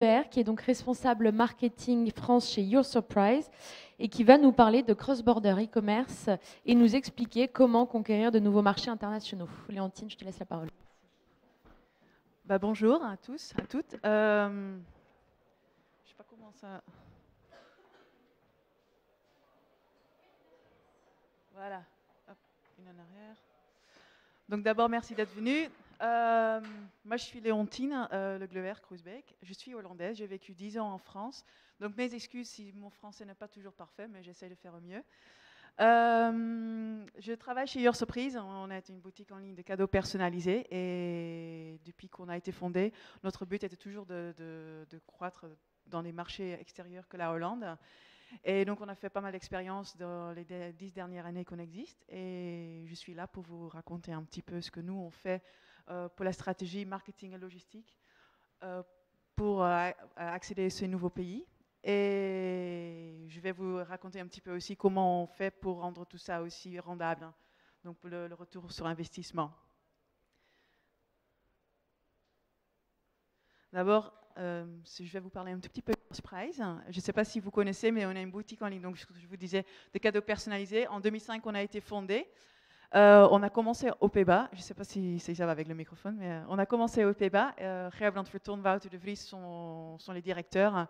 Glover, qui est donc responsable marketing France chez Your Surprise et qui va nous parler de cross-border e-commerce et nous expliquer comment conquérir de nouveaux marchés internationaux. Léontine, je te laisse la parole. Bonjour à tous, à toutes. Je ne sais pas comment ça... Voilà, hop, une en arrière. Donc d'abord, merci d'être venu. Moi, je suis Léontine Le Glover-Kroesbeek. Je suis hollandaise, j'ai vécu 10 ans en France. Donc mes excuses si mon français n'est pas toujours parfait, mais j'essaie de faire au mieux. Je travaille chez Your Surprise. On est une boutique en ligne de cadeaux personnalisés et depuis qu'on a été fondé, notre but était toujours de croître dans les marchés extérieurs que la Hollande. Et donc on a fait pas mal d'expériences dans les 10 dernières années qu'on existe et je suis là pour vous raconter un petit peu ce que nous on fait pour la stratégie marketing et logistique pour accéder à ces nouveaux pays. Et je vais vous raconter un petit peu aussi comment on fait pour rendre tout ça aussi rendable, donc pour le retour sur investissement. D'abord, je vais vous parler un tout petit peu de Your Surprise. Je ne sais pas si vous connaissez, mais on a une boutique en ligne, donc je vous disais, de cadeaux personnalisés. En 2005, on a été fondé. On a commencé aux Pays-Bas. Je ne sais pas si ça va avec le microphone, mais on a commencé aux Pays-Bas. Gerbrand Verton, Wouter de Vries sont les directeurs.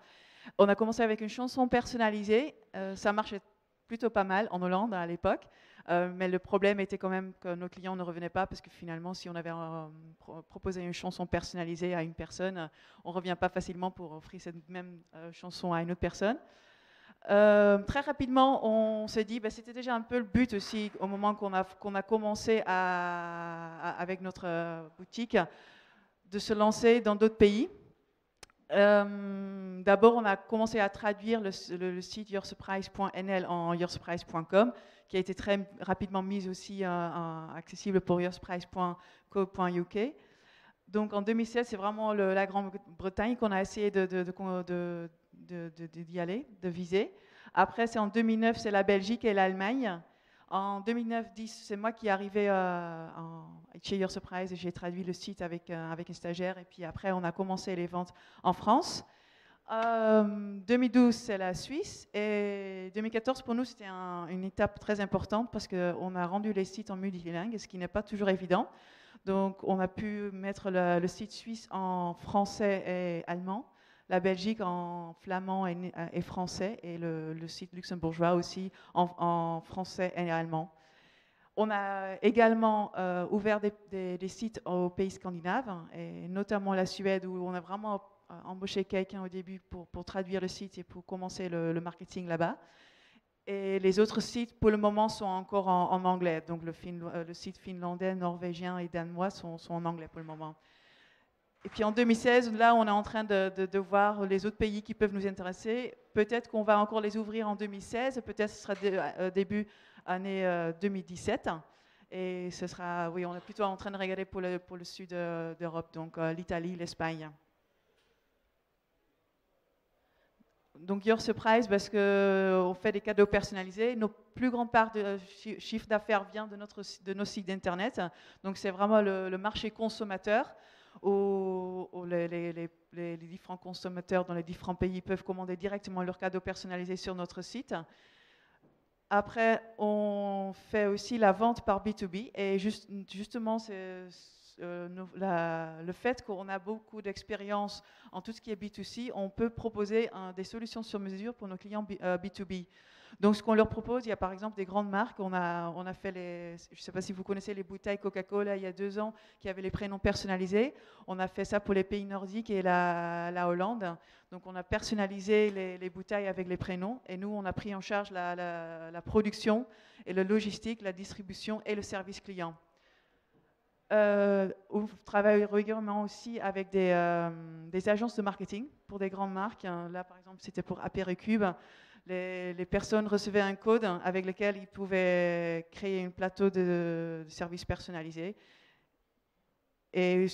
On a commencé avec une chanson personnalisée. Ça marchait plutôt pas mal en Hollande à l'époque. Mais le problème était quand même que nos clients ne revenaient pas parce que finalement, si on avait proposé une chanson personnalisée à une personne, on ne revient pas facilement pour offrir cette même chanson à une autre personne. Très rapidement, on s'est dit, c'était déjà un peu le but aussi au moment qu'on a commencé avec notre boutique, de se lancer dans d'autres pays. D'abord, on a commencé à traduire le site yoursurprise.nl en yoursurprise.com, qui a été très rapidement mis aussi accessible pour yoursurprise.co.uk. Donc en 2016, c'est vraiment la Grande-Bretagne qu'on a essayé d'y aller, de viser. Après, c'est en 2009, c'est la Belgique et l'Allemagne. En 2009-10, c'est moi qui est arrivé chez Your Surprise et j'ai traduit le site avec un stagiaire. Et puis après, on a commencé les ventes en France. 2012, c'est la Suisse. Et 2014, pour nous, c'était une étape très importante parce qu'on a rendu les sites en multilingue, ce qui n'est pas toujours évident. Donc, on a pu mettre le site suisse en français et allemand, la Belgique en flamand et français, et le site luxembourgeois aussi en français et allemand. On a également ouvert des sites aux pays scandinaves, et notamment la Suède, où on a vraiment embauché quelqu'un au début pour traduire le site et pour commencer le marketing là-bas. Et les autres sites, pour le moment, sont encore en anglais. Donc le site finlandais, norvégien et danois sont en anglais pour le moment. Et puis en 2016, là, on est en train de voir les autres pays qui peuvent nous intéresser. Peut-être qu'on va encore les ouvrir en 2016, peut-être ce sera début année 2017. Et ce sera, oui, on est plutôt en train de regarder pour le sud d'Europe, donc l'Italie, l'Espagne. Donc Your Surprise, parce qu'on fait des cadeaux personnalisés. Nos plus grandes parts de chiffre d'affaires vient de nos sites d'internet. Donc c'est vraiment le marché consommateur où les différents consommateurs dans les différents pays peuvent commander directement leurs cadeaux personnalisés sur notre site. Après, on fait aussi la vente par B2B et justement, c'est le fait qu'on a beaucoup d'expérience en tout ce qui est B2C, on peut proposer des solutions sur mesure pour nos clients B2B. Donc, ce qu'on leur propose, il y a par exemple des grandes marques. On a fait je ne sais pas si vous connaissez les bouteilles Coca-Cola il y a 2 ans qui avaient les prénoms personnalisés. On a fait ça pour les pays nordiques et la Hollande. Donc, on a personnalisé les bouteilles avec les prénoms et nous, on a pris en charge la production et la logistique, la distribution et le service client. On travaille régulièrement aussi avec des agences de marketing pour des grandes marques. Là, par exemple, c'était pour Apéricube. Les personnes recevaient un code avec lequel ils pouvaient créer un plateau de services personnalisés. Et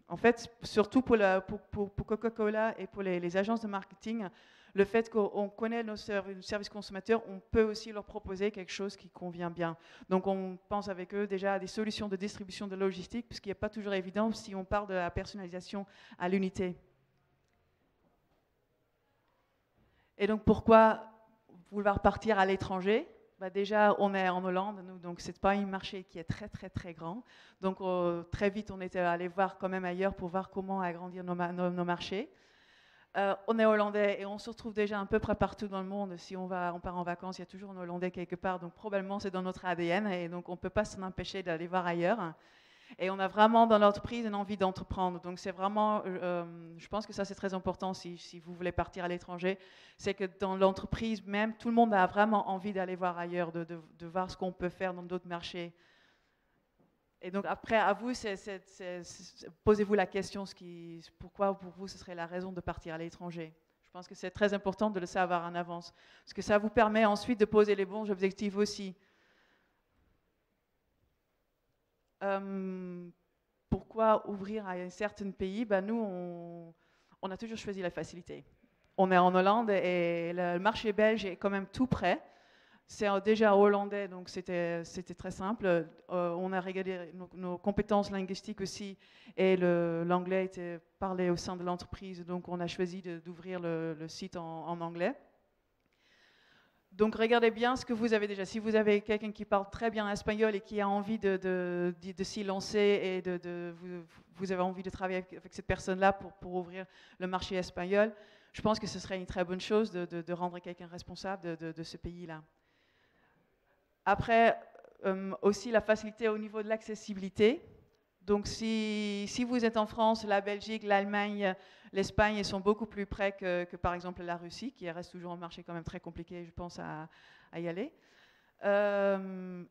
en fait, surtout pour Coca-Cola et pour les agences de marketing, le fait qu'on connaît nos services consommateurs, on peut aussi leur proposer quelque chose qui convient bien. Donc, on pense avec eux déjà à des solutions de distribution de logistique, puisqu'il n'est pas toujours évident si on parle de la personnalisation à l'unité. Et donc, pourquoi vouloir partir à l'étranger? Bah déjà, on est en Hollande, nous, donc c'est pas un marché qui est très, très, très grand. Donc, très vite, on était allé voir quand même ailleurs pour voir comment agrandir nos marchés. On est hollandais et on se retrouve déjà à peu près partout dans le monde. Si on part en vacances, il y a toujours un Hollandais quelque part. Donc, probablement, c'est dans notre ADN et donc, on ne peut pas s'en empêcher d'aller voir ailleurs. Et on a vraiment dans l'entreprise une envie d'entreprendre. Donc c'est vraiment, je pense que ça c'est très important si vous voulez partir à l'étranger, c'est que dans l'entreprise même, tout le monde a vraiment envie d'aller voir ailleurs, de voir ce qu'on peut faire dans d'autres marchés. Et donc après, à vous, posez-vous la question, pourquoi pour vous ce serait la raison de partir à l'étranger. Je pense que c'est très important de le savoir en avance, parce que ça vous permet ensuite de poser les bons objectifs aussi. Pourquoi ouvrir à un certain pays? Ben nous, on a toujours choisi la facilité. On est en Hollande et le marché belge est quand même tout près. C'est déjà hollandais, donc c'était très simple. On a regardé nos compétences linguistiques aussi et l'anglais était parlé au sein de l'entreprise, donc on a choisi d'ouvrir le site en anglais. Donc regardez bien ce que vous avez déjà. Si vous avez quelqu'un qui parle très bien espagnol et qui a envie de s'y lancer et vous avez envie de travailler avec cette personne-là pour ouvrir le marché espagnol, je pense que ce serait une très bonne chose de rendre quelqu'un responsable de ce pays-là. Après, aussi la facilité au niveau de l'accessibilité. Donc si vous êtes en France, la Belgique, l'Allemagne, l'Espagne, ils sont beaucoup plus près que par exemple la Russie, qui reste toujours un marché quand même très compliqué, je pense, à y aller.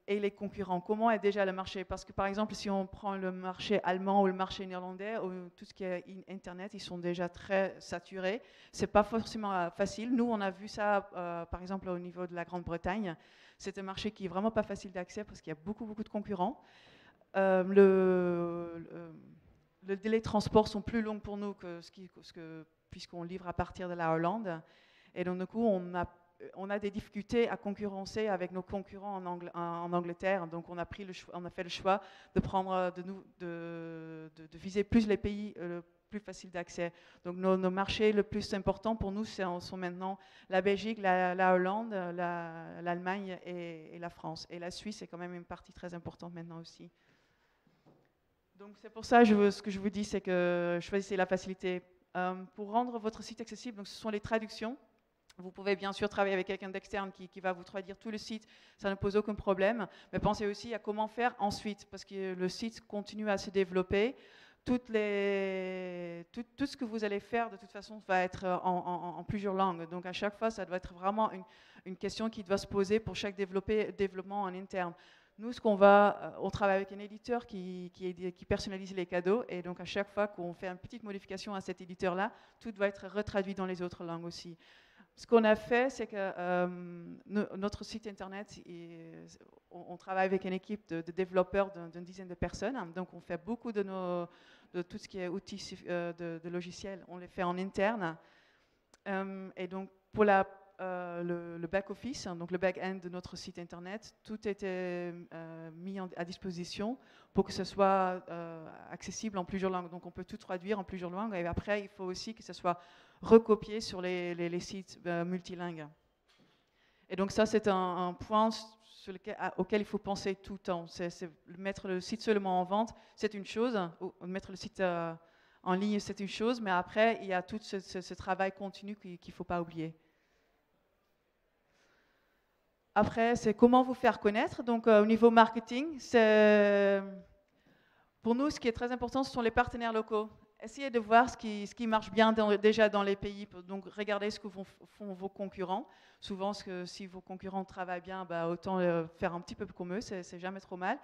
Et les concurrents, comment est déjà le marché? Parce que par exemple, si on prend le marché allemand ou le marché néerlandais, ou tout ce qui est Internet, ils sont déjà très saturés. C'est pas forcément facile. Nous, on a vu ça, par exemple, au niveau de la Grande-Bretagne. C'est un marché qui est vraiment pas facile d'accès parce qu'il y a beaucoup de concurrents. Le délai de transport sont plus longs pour nous puisqu'on livre à partir de la Hollande. Et donc, du coup, on a des difficultés à concurrencer avec nos concurrents en Angleterre. Donc, on a fait le choix de prendre, de viser plus les pays plus faciles d'accès. Donc, nos marchés le plus importants pour nous sont maintenant la Belgique, la Hollande, l'Allemagne et la France. Et la Suisse est quand même une partie très importante maintenant aussi. Donc c'est pour ça ce que je vous dis, c'est que choisissez la facilité. Pour rendre votre site accessible, donc ce sont les traductions. Vous pouvez bien sûr travailler avec quelqu'un d'externe qui va vous traduire tout le site, ça ne pose aucun problème. Mais pensez aussi à comment faire ensuite, parce que le site continue à se développer. Tout ce que vous allez faire, de toute façon, va être en plusieurs langues. Donc à chaque fois, ça doit être vraiment une question qui doit se poser pour chaque développement en interne. Nous, on travaille avec un éditeur qui personnalise les cadeaux, et donc à chaque fois qu'on fait une petite modification à cet éditeur-là, tout doit être retraduit dans les autres langues aussi. Ce qu'on a fait, c'est que notre site internet, on travaille avec une équipe de développeurs d'une dizaine de personnes, donc on fait beaucoup de tout ce qui est outils de logiciels, on les fait en interne, et donc pour le back-office, donc le back-end de notre site internet, tout était mis à disposition pour que ce soit accessible en plusieurs langues. Donc on peut tout traduire en plusieurs langues et après il faut aussi que ce soit recopié sur les sites multilingues. Et donc ça c'est un point auquel il faut penser tout le temps. Mettre le site seulement en vente, c'est une chose, mettre le site en ligne, c'est une chose, mais après il y a tout ce travail continu qu'il ne faut pas oublier. Après, c'est comment vous faire connaître. Donc, au niveau marketing, pour nous, ce qui est très important, ce sont les partenaires locaux. Essayez de voir ce qui marche bien déjà dans les pays. Donc, regardez ce que font vos concurrents. Souvent, si vos concurrents travaillent bien, bah, autant faire un petit peu comme eux, c'est jamais trop mal.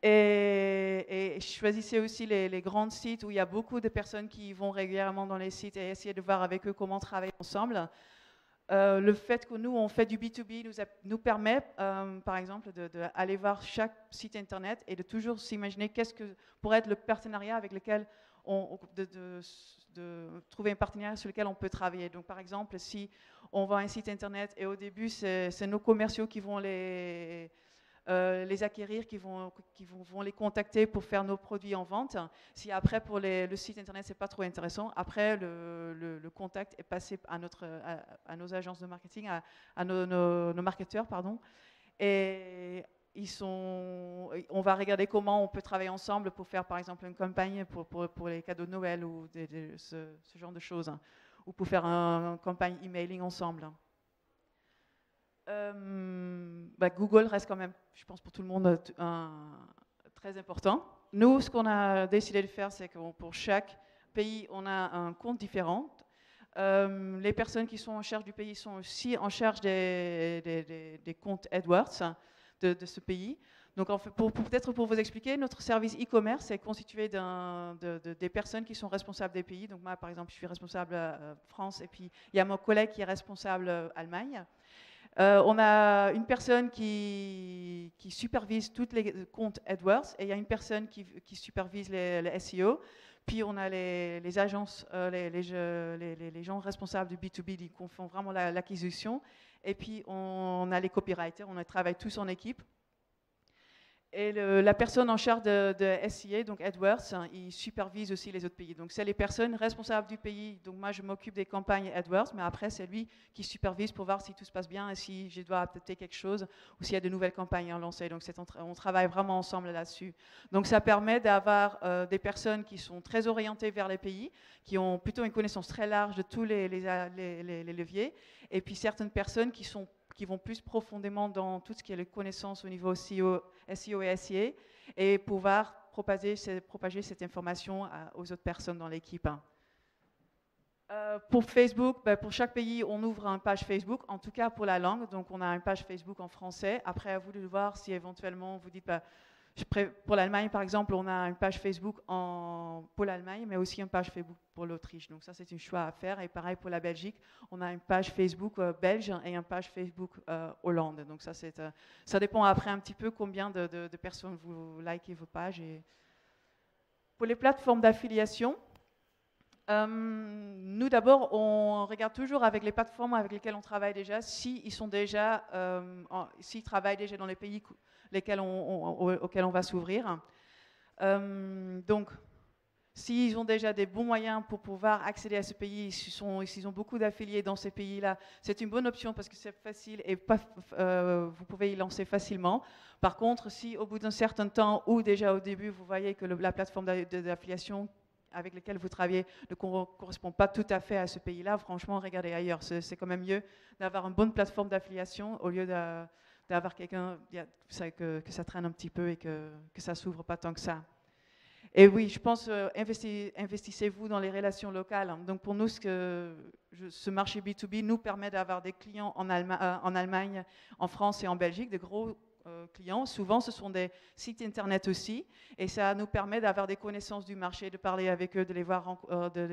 Et choisissez aussi les grands sites où il y a beaucoup de personnes qui vont régulièrement dans les sites et essayez de voir avec eux comment travailler ensemble. Le fait que nous, on fait du B2B nous permet, par exemple, d'aller voir chaque site internet et de toujours s'imaginer qu'est-ce que pourrait être le partenariat avec lequel de trouver un partenariat sur lequel on peut travailler. Donc, par exemple, si on voit un site internet et au début, c'est nos commerciaux qui vont les acquérir, vont les contacter pour faire nos produits en vente. Si après pour le site internet c'est pas trop intéressant, après le contact est passé à nos agences de marketing, à nos marketeurs, pardon. Et on va regarder comment on peut travailler ensemble pour faire par exemple une campagne pour les cadeaux de Noël ou ce genre de choses, ou pour faire une campagne emailing ensemble. Google reste quand même, je pense pour tout le monde, très important. Nous, ce qu'on a décidé de faire, c'est que pour chaque pays, on a un compte différent. Les personnes qui sont en charge du pays sont aussi en charge des comptes AdWords de ce pays. Donc, peut-être pour vous expliquer, notre service e-commerce est constitué des personnes qui sont responsables des pays. Donc, moi, par exemple, je suis responsable France, et puis il y a mon collègue qui est responsable Allemagne. On a une personne qui supervise tous les comptes AdWords, et il y a une personne qui supervise les SEO. Puis on a les agences, les gens responsables du B2B qui font vraiment l'acquisition. Et puis on a les copywriters, on travaille tous en équipe. Et la personne en charge de SEA, donc AdWords, il supervise aussi les autres pays. Donc c'est les personnes responsables du pays. Donc moi je m'occupe des campagnes AdWords, mais après c'est lui qui supervise pour voir si tout se passe bien et si je dois adapter quelque chose ou s'il y a de nouvelles campagnes à lancer. Donc on travaille vraiment ensemble là-dessus. Donc ça permet d'avoir des personnes qui sont très orientées vers les pays, qui ont plutôt une connaissance très large de tous les leviers, et puis certaines personnes qui vont plus profondément dans tout ce qui est les connaissances au niveau SEO et SEA, et pouvoir propager cette information aux autres personnes dans l'équipe. Pour Facebook, pour chaque pays, on ouvre une page Facebook, en tout cas pour la langue. Donc on a une page Facebook en français. Après, à vous de voir si éventuellement vous dites... pour l'Allemagne, par exemple, on a une page Facebook pour l'Allemagne, mais aussi une page Facebook pour l'Autriche. Donc ça, c'est un choix à faire. Et pareil pour la Belgique, on a une page Facebook belge et une page Facebook Hollande. Donc ça dépend après un petit peu combien de personnes vous likez vos pages. Et pour les plateformes d'affiliation, nous d'abord, on regarde toujours avec les plateformes avec lesquelles on travaille déjà, s'ils travaillent déjà dans les pays auxquels on va s'ouvrir. Donc, s'ils ont déjà des bons moyens pour pouvoir accéder à ce pays, s'ils ont beaucoup d'affiliés dans ces pays-là, c'est une bonne option parce que c'est facile et vous pouvez y lancer facilement. Par contre, si au bout d'un certain temps ou déjà au début, vous voyez que la plateforme d'affiliation avec laquelle vous travaillez ne correspond pas tout à fait à ce pays-là, franchement, regardez ailleurs. C'est quand même mieux d'avoir une bonne plateforme d'affiliation au lieu d'avoir quelqu'un que ça traîne un petit peu et que ça s'ouvre pas tant que ça. Et oui, je pense, investissez-vous dans les relations locales. Donc pour nous, ce marché B2B nous permet d'avoir des clients en Allemagne, en France et en Belgique, des gros clients. Souvent, ce sont des sites internet aussi, et ça nous permet d'avoir des connaissances du marché, de parler avec eux, de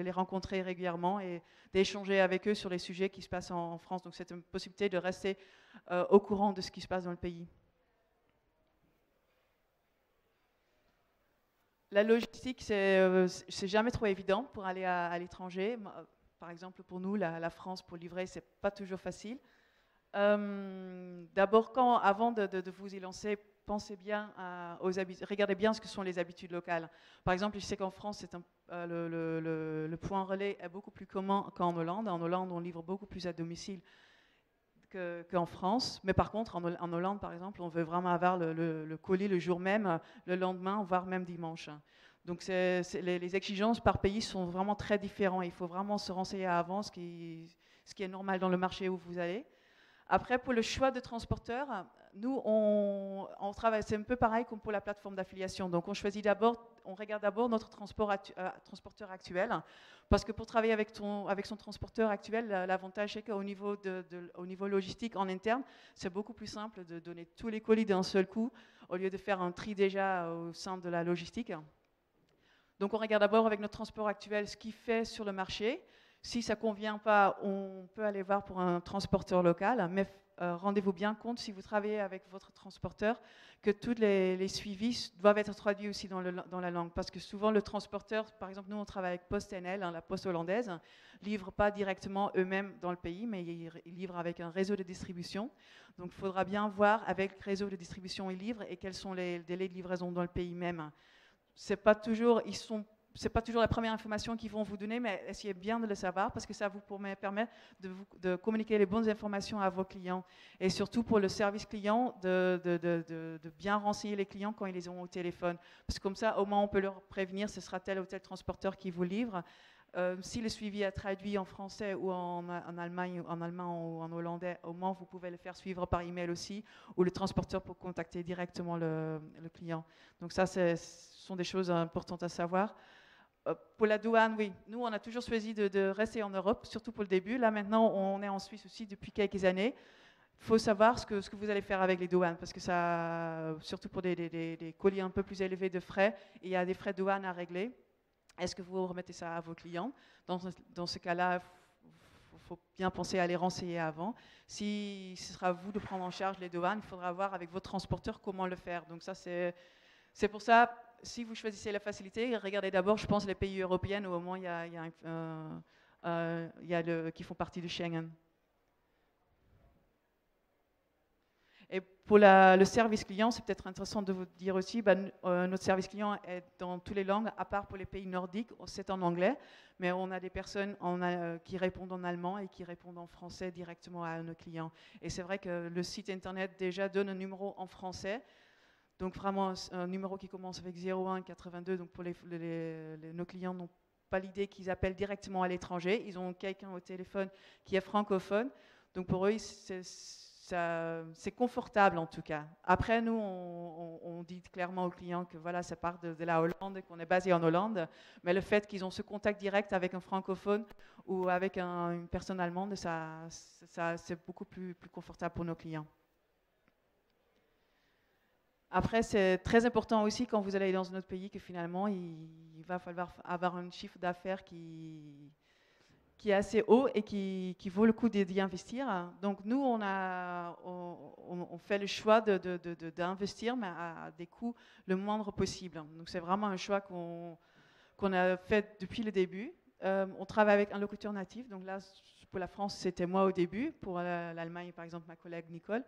les rencontrer régulièrement et d'échanger avec eux sur les sujets qui se passent en France. Donc c'est une possibilité de rester au courant de ce qui se passe dans le pays. La logistique, c'est jamais trop évident pour aller à l'étranger. Par exemple, pour nous, la France, pour livrer, c'est pas toujours facile. D'abord, avant de vous y lancer, pensez bien regardez bien ce que sont les habitudes locales. Par exemple, je sais qu'en France, le point relais est beaucoup plus commun qu'en Hollande. En Hollande, on livre beaucoup plus à domicile qu'en France. Mais par contre, en Hollande, par exemple, on veut vraiment avoir le colis le jour même, le lendemain, voire même dimanche. Donc les exigences par pays sont vraiment très différentes. Il faut vraiment se renseigner à l'avance ce qui est normal dans le marché où vous allez. Après, pour le choix de transporteur, nous, on travaille, c'est un peu pareil comme pour la plateforme d'affiliation. Donc, on regarde d'abord notre transporteur actuel, parce que pour travailler avec son transporteur actuel, l'avantage c'est qu'au niveau, au niveau logistique en interne, c'est beaucoup plus simple de donner tous les colis d'un seul coup, au lieu de faire un tri déjà au sein de la logistique. Donc, on regarde d'abord avec notre transport actuel ce qu'il fait sur le marché. Si ça ne convient pas, on peut aller voir pour un transporteur local, mais rendez-vous bien compte, si vous travaillez avec votre transporteur, que tous les suivis doivent être traduits aussi dans la langue. Parce que souvent, le transporteur, par exemple, nous, on travaille avec PostNL, la poste hollandaise, livre pas directement eux-mêmes dans le pays, mais ils livrent avec un réseau de distribution. Donc, il faudra bien voir avec le réseau de distribution ils livrent et quels sont les délais de livraison dans le pays même. C'est pas toujours la première information qu'ils vont vous donner, mais essayez bien de le savoir parce que ça vous permet de communiquer les bonnes informations à vos clients. Et surtout pour le service client, de bien renseigner les clients quand ils les ont au téléphone. Parce que comme ça, au moins, on peut leur prévenir, ce sera tel ou tel transporteur qui vous livre. Si le suivi est traduit en français ou en allemand ou en hollandais, au moins vous pouvez le faire suivre par email aussi, ou le transporteur pour contacter directement le client. Donc ça, ce sont des choses importantes à savoir. Pour la douane, oui, nous on a toujours choisi de rester en Europe, surtout pour le début. Là maintenant, on est en Suisse aussi depuis quelques années. Il faut savoir ce que vous allez faire avec les douanes, parce que ça, surtout pour des colis un peu plus élevés de frais, il y a des frais de douane à régler. Est-ce que vous remettez ça à vos clients? Dans ce cas-là, il faut bien penser à les renseigner avant. Si ce sera à vous de prendre en charge les douanes, il faudra voir avec votre transporteur comment le faire. Donc ça, c'est pour ça, si vous choisissez la facilité, regardez d'abord, je pense, les pays européens où au moins il y a qui font partie de Schengen. Et pour le service client, c'est peut-être intéressant de vous dire aussi, notre service client est dans toutes les langues, à part pour les pays nordiques, c'est en anglais, mais on a des personnes qui répondent en allemand et qui répondent en français directement à nos clients. Et c'est vrai que le site internet déjà donne un numéro en français, donc vraiment un numéro qui commence avec 01 82, donc pour nos clients n'ont pas l'idée qu'ils appellent directement à l'étranger, ils ont quelqu'un au téléphone qui est francophone, donc pour eux c'est confortable en tout cas. Après, nous, on dit clairement aux clients que voilà, ça part de la Hollande, qu'on est basé en Hollande, mais le fait qu'ils ont ce contact direct avec un francophone ou avec une personne allemande, c'est beaucoup plus confortable pour nos clients. Après, c'est très important aussi quand vous allez dans un autre pays que finalement, il va falloir avoir un chiffre d'affaires qui est assez haut et qui vaut le coup d'y investir. Donc nous, on fait le choix d'investir, mais à des coûts le moindre possible. Donc c'est vraiment un choix qu'on a fait depuis le début. On travaille avec un locuteur natif. Donc là, pour la France, c'était moi au début. Pour l'Allemagne, par exemple, ma collègue Nicole.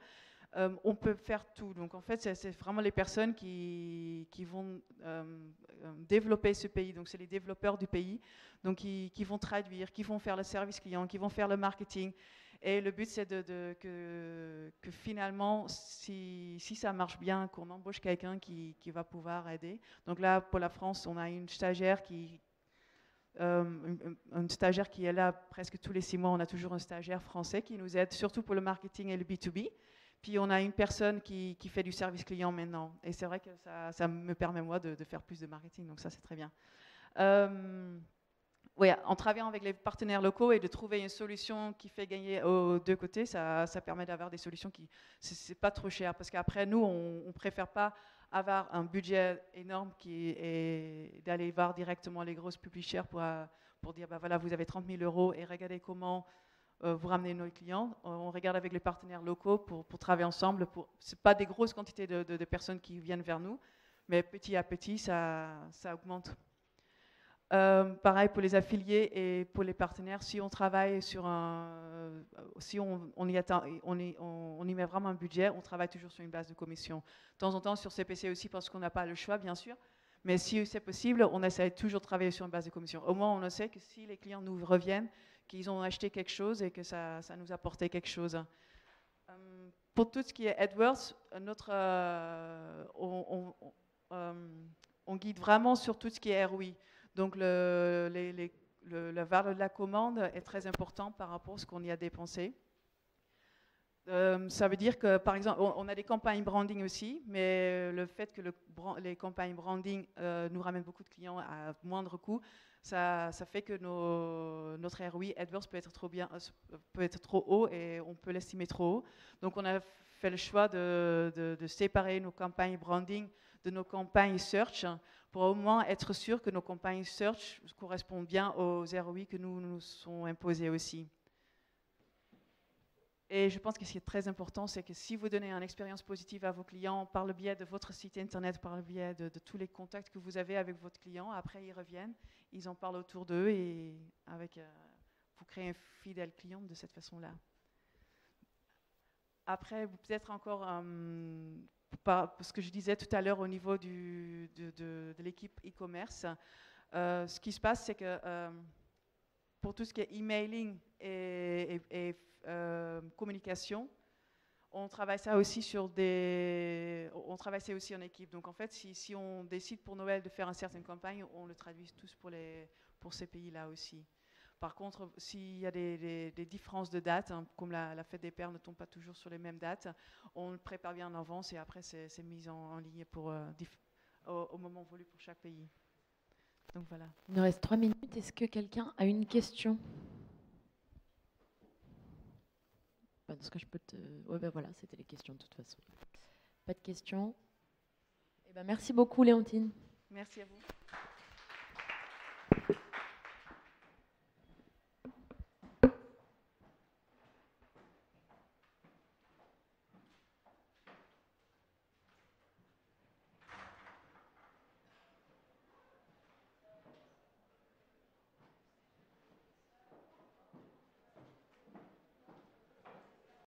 On peut faire tout. Donc en fait, c'est vraiment les personnes qui vont développer ce pays. Donc c'est les développeurs du pays, donc qui vont traduire, qui vont faire le service client, qui vont faire le marketing. Et le but, c'est que finalement, si ça marche bien, qu'on embauche quelqu'un qui va pouvoir aider. Donc là, pour la France, on a une stagiaire qui est là presque tous les 6 mois. On a toujours un stagiaire français qui nous aide, surtout pour le marketing et le B2B. Puis on a une personne qui fait du service client maintenant. Et c'est vrai que ça me permet, moi, de faire plus de marketing. Donc ça, c'est très bien. Oui, en travaillant avec les partenaires locaux et de trouver une solution qui fait gagner aux deux côtés, ça permet d'avoir des solutions qui... C'est pas trop cher. Parce qu'après, nous, on préfère pas avoir un budget énorme et d'aller voir directement les grosses publishers pour dire, voilà, vous avez 30 000 € et regardez comment... vous ramenez nos clients, on regarde avec les partenaires locaux pour travailler ensemble. Ce n'est pas des grosses quantités de personnes qui viennent vers nous, mais petit à petit, ça augmente. Pareil pour les affiliés et pour les partenaires, si on travaille sur si on y met vraiment un budget, on travaille toujours sur une base de commission. De temps en temps sur CPC aussi parce qu'on n'a pas le choix, bien sûr. Mais si c'est possible, on essaie toujours de travailler sur une base de commission. Au moins, on sait que si les clients nous reviennent, qu'ils ont acheté quelque chose et que ça nous a apporté quelque chose. Pour tout ce qui est AdWords, on guide vraiment sur tout ce qui est ROI. Donc la valeur de la commande est très important par rapport à ce qu'on y a dépensé. Ça veut dire que, par exemple, on a des campagnes branding aussi, mais le fait que les campagnes branding nous ramènent beaucoup de clients à moindre coût, ça fait que notre ROI AdWords peut être trop haut et on peut l'estimer trop haut. Donc on a fait le choix de séparer nos campagnes branding de nos campagnes search pour au moins être sûr que nos campagnes search correspondent bien aux ROI que nous sont imposés aussi. Et je pense que ce qui est très important, c'est que si vous donnez une expérience positive à vos clients par le biais de votre site internet, par le biais de tous les contacts que vous avez avec votre client, après ils reviennent, ils en parlent autour d'eux et vous créez un fidèle client de cette façon-là. Après, peut-être encore, ce que je disais tout à l'heure au niveau de l'équipe e-commerce, ce qui se passe, c'est que pour tout ce qui est emailing et communication, on travaille ça aussi on travaille ça aussi en équipe. Donc en fait, si on décide pour Noël de faire une certaine campagne, on le traduit tous pour ces pays-là aussi. Par contre, s'il y a des différences de dates, hein, comme la fête des pères ne tombe pas toujours sur les mêmes dates, on le prépare bien en avance et après c'est mis en ligne au moment voulu pour chaque pays. Donc voilà. Il nous reste 3 minutes. Est-ce que quelqu'un a une question? Est-ce que je peux te... Oui, ben voilà, c'était les questions de toute façon. Pas de questions. Eh ben, merci beaucoup, Léontine. Merci à vous.